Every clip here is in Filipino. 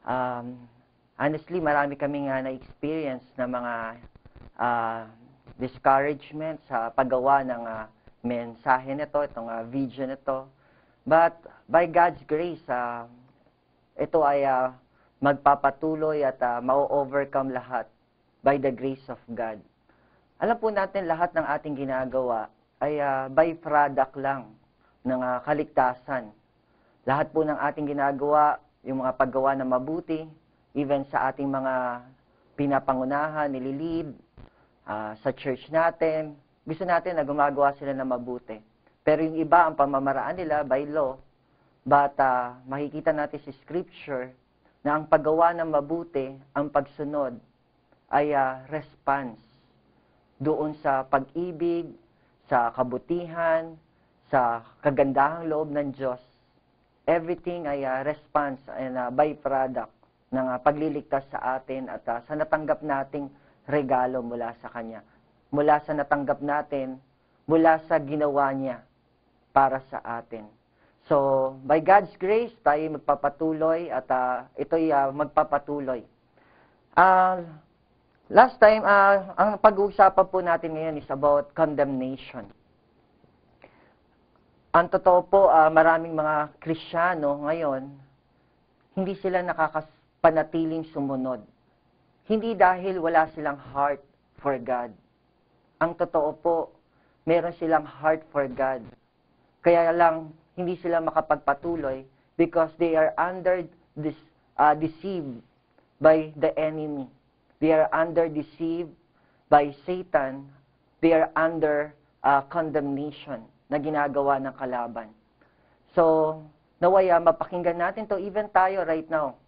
Um, Honestly, marami kaming na-experience na mga discouragement sa paggawa ng mensahe nito, itong video nito. But by God's grace, ito ay magpapatuloy at ma-overcome lahat by the grace of God. Alam po natin lahat ng ating ginagawa ay byproduct lang ng kaligtasan. Lahat po ng ating ginagawa, yung mga paggawa na mabuti, even sa ating mga pinapangunahan, nililid, sa church natin, gusto natin na gumagawa sila na mabuti. Pero yung iba, ang pamamaraan nila by law, but makikita natin sa scripture na ang paggawa ng mabuti, ang pagsunod, ay response doon sa pag-ibig, sa kabutihan, sa kagandahang loob ng Diyos. Everything ay response and byproduct ng pagliligtas sa atin at sa natanggap nating regalo mula sa Kanya. Mula sa natanggap natin, mula sa ginawa niya para sa atin. So, by God's grace, tayo magpapatuloy at ito'y magpapatuloy. Last time, ang pag-uusapan po natin ngayon is about condemnation. Ang totoo po, maraming mga Kristiyano ngayon, hindi sila nakakapanatiling sumunod. Hindi dahil wala silang heart for God. Ang totoo po, meron silang heart for God. Kaya lang, hindi sila makapagpatuloy because they are under deceived by the enemy. They are under deceived by Satan. They are under condemnation na ginagawa ng kalaban. So, nawaya, mapakinggan natin to even tayo right now.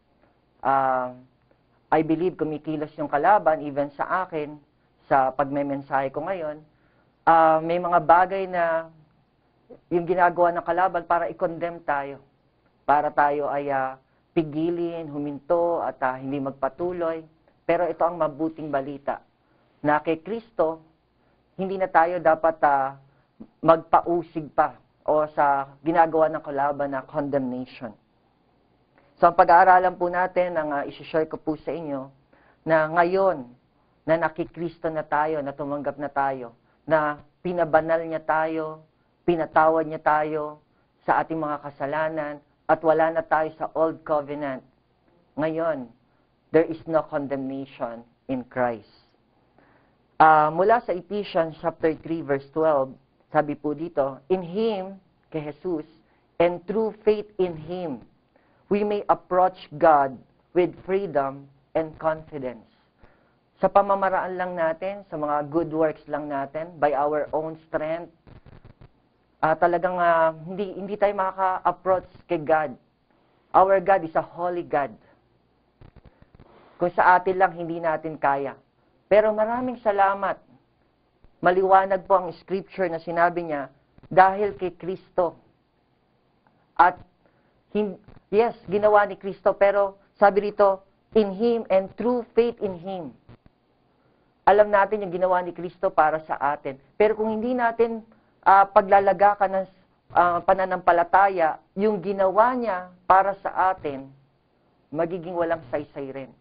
I believe kumikilos yung kalaban, even sa akin, sa pagmemensahe ko ngayon, may mga bagay na yung ginagawa ng kalaban para i-condemn tayo. Para tayo ay pigilin, huminto, at hindi magpatuloy. Pero ito ang mabuting balita, na kay Kristo, hindi na tayo dapat magpausig pa o sa ginagawa ng kalaban na condemnation. So, ang pag-aaralan po natin, ang isi-share ko po sa inyo, na ngayon, na nakikristo na tayo, na tumanggap na tayo, na pinabanal niya tayo, pinatawad niya tayo sa ating mga kasalanan, at wala na tayo sa old covenant. Ngayon, there is no condemnation in Christ. Mula sa Ephesians chapter 3 verse 12, sabi po dito, in Him, kay Jesus, and through faith in Him, we may approach God with freedom and confidence. Sa pamamaraan lang natin, sa mga good works lang natin, by our own strength, talagang hindi tayo makaka-approach kay God. Our God is a holy God. Kung sa atin lang, hindi natin kaya. Pero maraming salamat. Maliwanag po ang scripture na sinabi niya, dahil kay Kristo. At, yes, ginawa ni Kristo, pero sabi rito, in Him and through faith in Him. Alam natin yung ginawa ni Kristo para sa atin. Pero kung hindi natin paglalagakan ng pananampalataya, yung ginawa niya para sa atin, magiging walang saysay rin.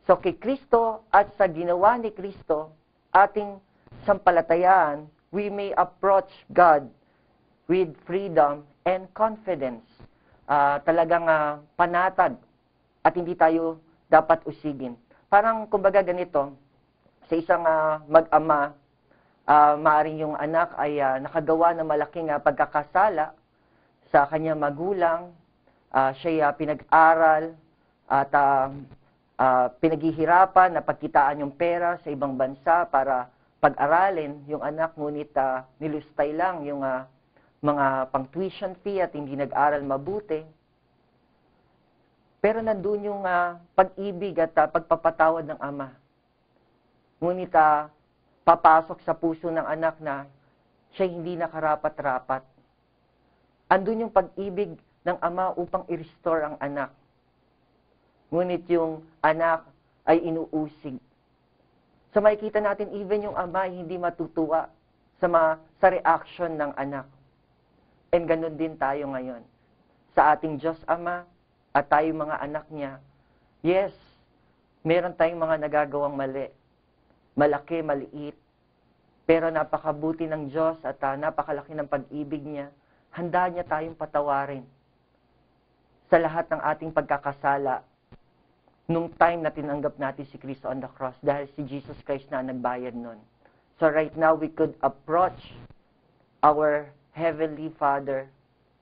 So, kay Kristo at sa ginawa ni Kristo, ating sampalatayaan, we may approach God with freedom and confidence. Talagang panatag at hindi tayo dapat usigin. Parang, kumbaga ganito, sa isang mag-ama, maaaring yung anak ay nakagawa ng malaking pagkakasala sa kanyang magulang, siya pinag-aral at pinaghihirapan na pagkitaan yung pera sa ibang bansa para pag-aralin yung anak, ngunit nilustay lang yung mga pang-tuition fee at hindi nag-aral mabuti. Pero nandun yung pag-ibig at pagpapatawad ng ama. Ngunit papasok sa puso ng anak na siya hindi nakarapat-rapat. Andun yung pag-ibig ng ama upang i-restore ang anak. Ngunit yung anak ay inuusig. So makikita natin, even yung ama ay hindi matutuwa sa reaction ng anak. And ganun din tayo ngayon. Sa ating Diyos Ama at tayo mga anak niya, Yes, meron tayong mga nagagawang mali. Malaki, maliit. Pero napakabuti ng Diyos at napakalaki ng pag-ibig niya. Handa niya tayong patawarin sa lahat ng ating pagkakasala nung time na tinanggap natin si Kristo on the cross dahil si Jesus Christ na nagbayad nun. So right now, we could approach our Heavenly Father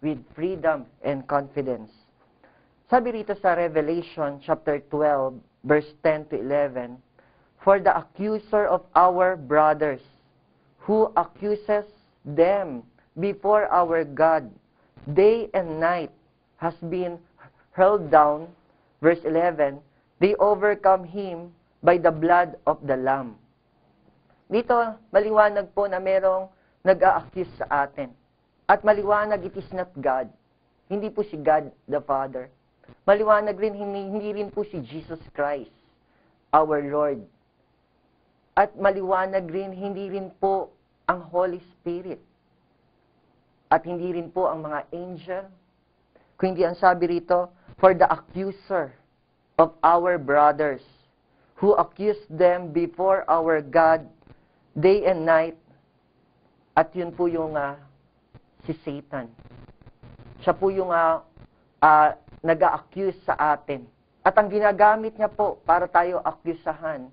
with freedom and confidence. Sabi rito sa Revelation chapter 12, verse 10 to 11, "For the accuser of our brothers, who accuses them before our God day and night, has been hurled down." Verse 11, "They overcome him by the blood of the Lamb." Dito, maliwanag po na merong nag-a-accuse sa atin. At maliwanag, it is not God. Hindi po si God the Father. Maliwanag rin, hindi rin po si Jesus Christ, our Lord. At maliwanag rin, hindi rin po ang Holy Spirit. At hindi rin po ang mga angel. Kundi ang sabi rito, "For the accuser of our brothers, who accused them before our God day and night." At yun po yung si Satan. Siya po yung nag-a-accuse sa atin. At ang ginagamit niya po para tayo akusahan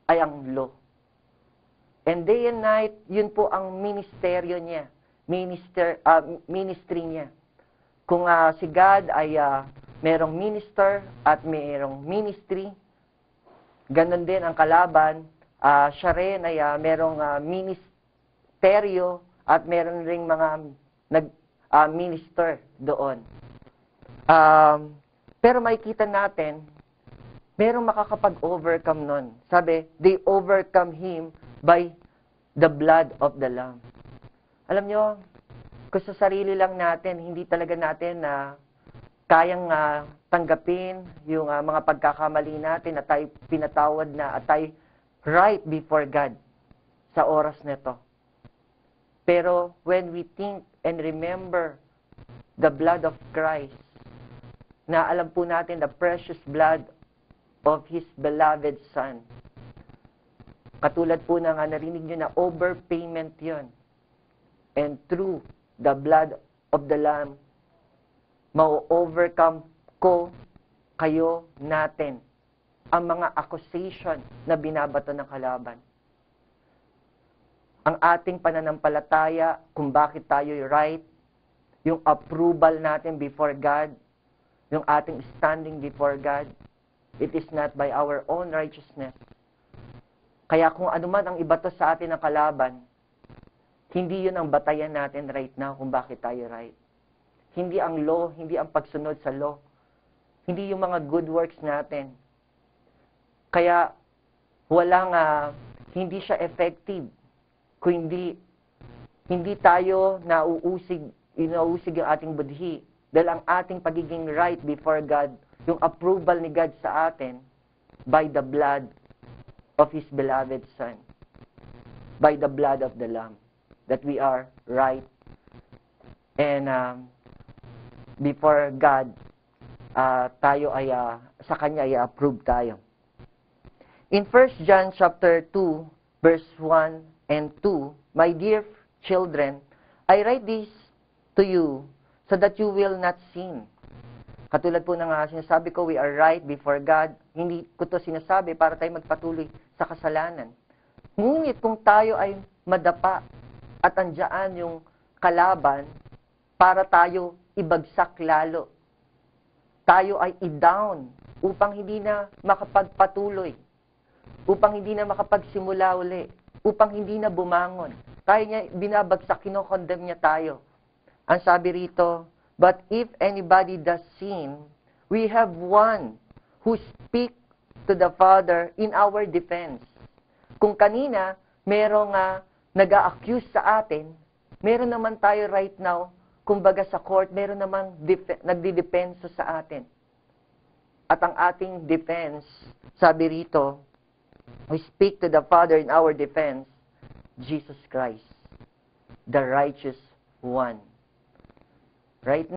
ay ang law. And day and night, yun po ang ministeryo niya, ministry niya. Kung si God ay merong minister at merong ministry, ganun din ang kalaban, siya rin ay merong ministeryo at meron ring mga minister doon. Pero makikita natin, merong makakapag-overcome nun. Sabi, "They overcome him by the blood of the Lamb." Alam nyo, kung sa sarili lang natin, hindi talaga natin kayang tanggapin yung mga pagkakamali natin at tayo pinatawad na at tayo right before God sa oras nito. Pero when we think and remember the blood of Christ, na alam po natin the precious blood of His beloved Son, katulad po ng narinig nyo na overpayment yon. And through the blood of the Lamb, ma-overcome ko, kayo, natin, ang mga accusation na binabato ng kalaban. Ang ating pananampalataya, kung bakit tayo right, yung approval natin before God, yung ating standing before God, it is not by our own righteousness. Kaya kung ano man ang ibato sa atin ng kalaban, hindi yun ang batayan natin right now kung bakit tayo right. Hindi ang law, hindi ang pagsunod sa law. Hindi yung mga good works natin. Kaya hindi siya effective kung hindi tayo inuusig yung ating budhi. Dahil ang ating pagiging right before God, yung approval ni God sa atin, by the blood of His beloved Son. By the blood of the Lamb. That we are right. And before God, tayo ay, sa Kanya ay approve tayo. In 1 John chapter 2, verse 1 and 2, "My dear children, I write this to you so that you will not sin." Katulad po ng sinasabi ko, we are right before God. Hindi ko to sinasabi para tayo magpatuloy sa kasalanan. Ngunit kung tayo ay madapa at andyan yung kalaban para tayo ibagsak lalo, tayo ay i-down upang hindi na makapagpatuloy, upang hindi na makapagsimula uli, upang hindi na bumangon. Tayo niya binabagsak, kinokondemn niya tayo. Ang sabi rito, "But if anybody does sin, we have one who speak to the Father in our defense." Kung kanina, merong nag-a-accuse sa atin, meron naman tayo right now, kumbaga sa court, meron naman nagdidepensa sa atin. At ang ating defense, sabi rito, we speak to the Father in our defense, Jesus Christ, the righteous one. Right